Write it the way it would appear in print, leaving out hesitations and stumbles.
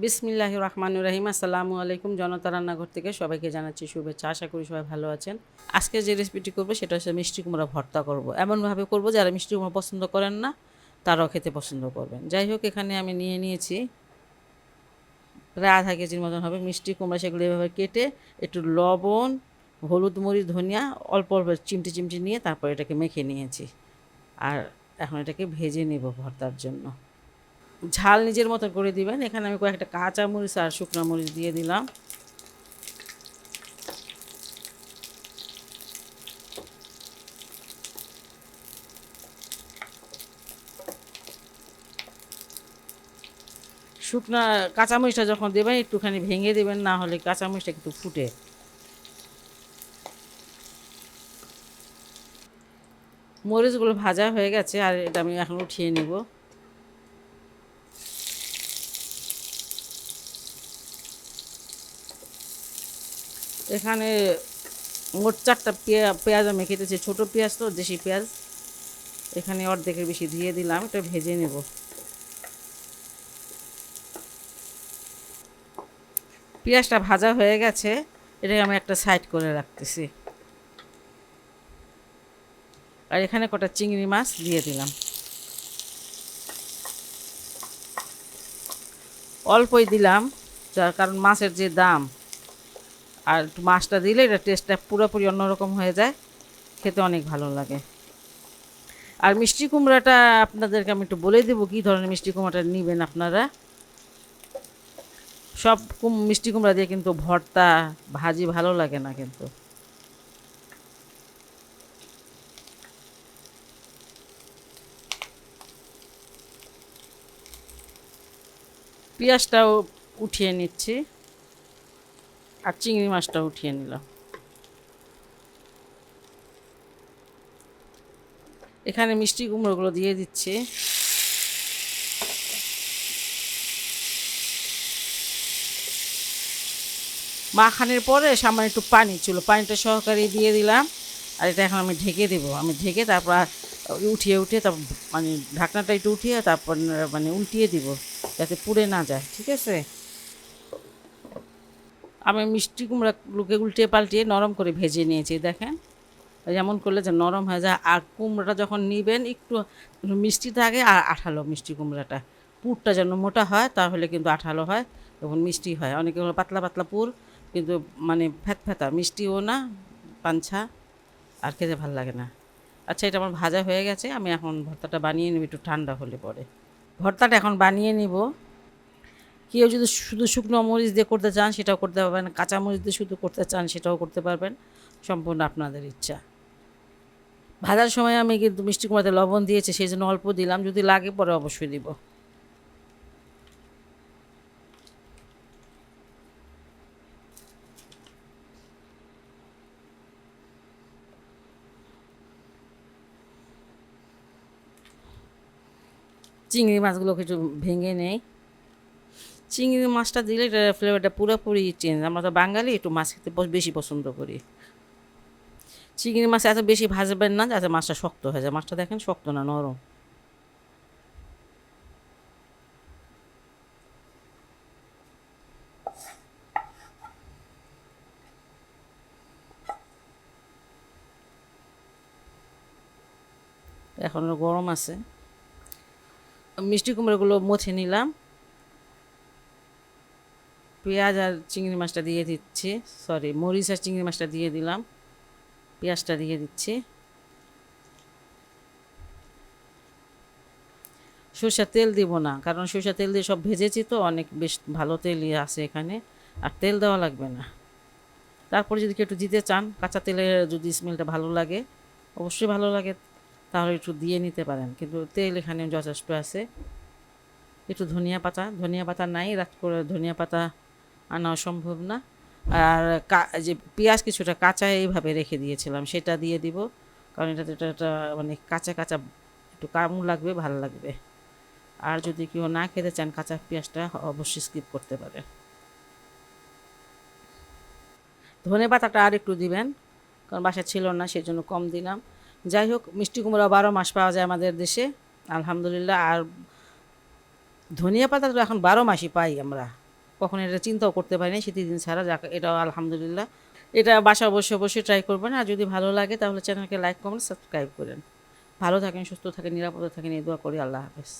বিসমিল্লাহির রহমানির রহিম। আসসালামু আলাইকুম। জনতা রান্নাঘর থেকে সবাইকে জানাচ্ছি শুভেচ্ছা। আশা করি সবাই ভালো আছেন। আজকে যে রেসিপিটি করব সেটা হচ্ছে মিষ্টি কুমড়া ভর্তা করব। এমনভাবে করব যারা মিষ্টি কুমড়া পছন্দ করেন না তারাও খেতে পছন্দ করবেন। যাই হোক, এখানে আমি নিয়েছি প্রায় আধা কেজির মতন হবে মিষ্টি কুমড়া। সেগুলো এভাবে কেটে একটু লবণ, হলুদ, মরিচ, ধনিয়া অল্প অল্প চিমটি চিমটি নিয়ে তারপর এটাকে মেখে নিয়েছি। আর এখন এটাকে ভেজে নেব ভর্তার জন্য। ঝাল নিজের মতো করে দিবেন। এখানে আমি কয়েকটা কাঁচা মরিচ আর শুকনো মরিচ দিয়ে দিলাম। শুকনা কাঁচামরিচটা যখন দেবেন একটুখানি ভেঙে দেবেন, না হলে কাঁচামরিচটা একটু ফুটে। মরিচগুলো ভাজা হয়ে গেছে আর এটা আমি এখন উঠিয়ে নেব। এখানে মোট 4টা পেঁয়াজ আমি কেটেছি, ছোটো পেঁয়াজ তো, দেশি পেঁয়াজ। এখানে অর্ধেকের বেশি দিয়ে দিলাম, এটা ভেজে নেব। পেঁয়াজটা ভাজা হয়ে গেছে, এটাকে আমি একটা সাইড করে রাখতেছি। আর এখানে কটা চিংড়ি মাছ দিয়ে দিলাম, অল্পই দিলাম, যার কারণ মাছের যে দাম, আর একটু মাছটা দিলে এটা টেস্টটা পুরোপুরি অন্যরকম হয়ে যায়, খেতে অনেক ভালো লাগে। আর মিষ্টি কুমড়াটা আপনাদেরকে আমি একটু বলে দেবো কী ধরনের মিষ্টি কুমড়াটা নেবেন আপনারা। সব মিষ্টি কুমড়া দিয়ে কিন্তু ভর্তা ভাজি ভালো লাগে না কিন্তু। পেঁয়াজটাও উঠিয়ে নিচ্ছি আর চিংড়ি মাছটাও উঠিয়ে নিলাম। এখানে মিষ্টি কুমড়োগুলো দিয়ে দিচ্ছি। মাখানোর পরে সামান্য একটু পানি ছিল, পানিটা সহকারে দিয়ে দিলাম। আর এটা এখন আমি ঢেকে দেবো। আমি ঢেকে তারপর উঠিয়ে তারপর মানে ঢাকনাটা একটু উঠিয়ে তারপর মানে উল্টিয়ে দিব যাতে পুড়ে না যায়, ঠিক আছে। আমি মিষ্টি কুমড়াগুলোকে উল্টিয়ে পাল্টিয়ে নরম করে ভেজে নিয়েছি, দেখেন যেমন করলে যে নরম হয়ে যায়। আর কুমড়োটা যখন নেবেন একটু মিষ্টি থাকে আর আঠালো মিষ্টি কুমড়াটা, পুরটা যেন মোটা হয় তাহলে কিন্তু আঠালো হয় এবং মিষ্টি হয়। অনেকে পাতলা পাতলা পুর কিন্তু মানে ফ্যাতা মিষ্টিও না, পাঞ্ছা, আর খেতে ভালো লাগে না। আচ্ছা, এটা আমার ভাজা হয়ে গেছে, আমি এখন ভর্তাটা বানিয়ে নেব একটু ঠান্ডা হলে পরে। ভর্তাটা এখন বানিয়ে নিব। কেউ যদি শুধু শুকনো মরিচ দিয়ে করতে চান সেটাও করতে পারবেন, কাঁচা মরিচ দিয়ে শুধু করতে চান সেটাও করতে পারবেন, সম্পূর্ণ আপনাদের ইচ্ছা। ভাজার সময় আমি কিন্তু মিষ্টি কুমড়াতে লবণ দিয়েছি, সেই জন্য অল্প দিলাম, যদি লাগে পরে অবশ্যই দিব। চিংড়ি মাছগুলোকে একটু ভেঙে নেই। চিংড়ি মাছটা দিলে এটা ফ্লেভারটা পুরোপুরি চেঞ্জ। আমরা তো বাঙালি, একটু মাছ খেতে বেশি পছন্দ করি। চিংড়ি মাছ এত বেশি ভাজবেন না যাতে মাছটা শক্ত হয়ে যায়। মাছটা দেখেন শক্ত না, নরম। এখনও গরম আছে। মিষ্টি কুমড়োগুলো মুছে নিলাম, পেঁয়াজ আর চিংড়ি মাছটা দিয়ে দিচ্ছি, সরি মরিচ আর চিংড়ি মাছটা দিয়ে দিলাম, পেঁয়াজটা দিয়ে দিচ্ছি। সরষের তেল দিব না, কারণ সরষের তেল দিয়ে সব ভেজেছি তো, অনেক বেশ ভালো তেলই আছে এখানে, আর তেল দেওয়া লাগবে না। তারপরে যদি কেউ একটু দিতে চান, কাঁচা তেলে যদি স্মেলটা ভালো লাগে, অবশ্যই ভালো লাগে, তাহলে একটু দিয়ে নিতে পারেন, কিন্তু তেল এখানে যথেষ্ট আছে। একটু ধনিয়া পাতা নাই, রাত করে ধনিয়া পাতা আনা সম্ভব না। আর যে পেঁয়াজ কিছুটা কাঁচা এইভাবে রেখে দিয়েছিলাম সেটা দিয়ে দিব, কারণ এটা মানে কাঁচা কাঁচা একটু কামড় লাগবে, ভালো লাগবে। আর যদি কেউ না খেতে চান কাঁচা পেঁয়াজটা, অবশ্যই স্কিপ করতে পারে। ধনে পাতাটা আর একটু দিবেন, কারণ বাসা ছিল না সেই জন্য কম দিলাম। যাই হোক, মিষ্টি কুমড়া 12 মাস পাওয়া যায় আমাদের দেশে, আলহামদুলিল্লাহ। আর ধনিয়া পাতা তো এখন 12 মাসই পাই আমরা, কখনো এটা চিন্তাও করতে পারিনি শীতের দিন ছাড়া, যাক এটাও আলহামদুলিল্লাহ। এটা বাসা অবশ্যই অবশ্যই ট্রাই করবেন, আর যদি ভালো লাগে তাহলে চ্যানেলকে লাইক কমেন্ট সাবস্ক্রাইব করেন। ভালো থাকেন, সুস্থ থাকেন, নিরাপদে থাকেন, এই দোয়া করি। আল্লাহ হাফেজ।